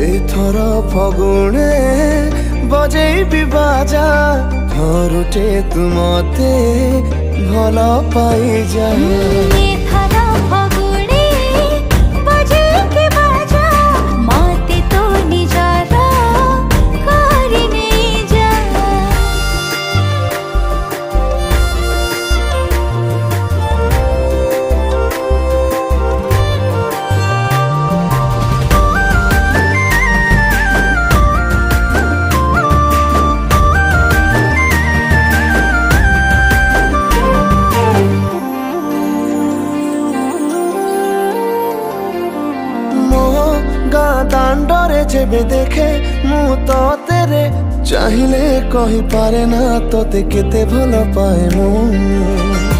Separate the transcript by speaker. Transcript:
Speaker 1: एथर फगुणे बजेबी बाजा घरुटे तु मते भल पाई जा। दांडरे जेबे देखे मु तो तेरे चाहिले कही पारे ना तोते केते भल पाए मु।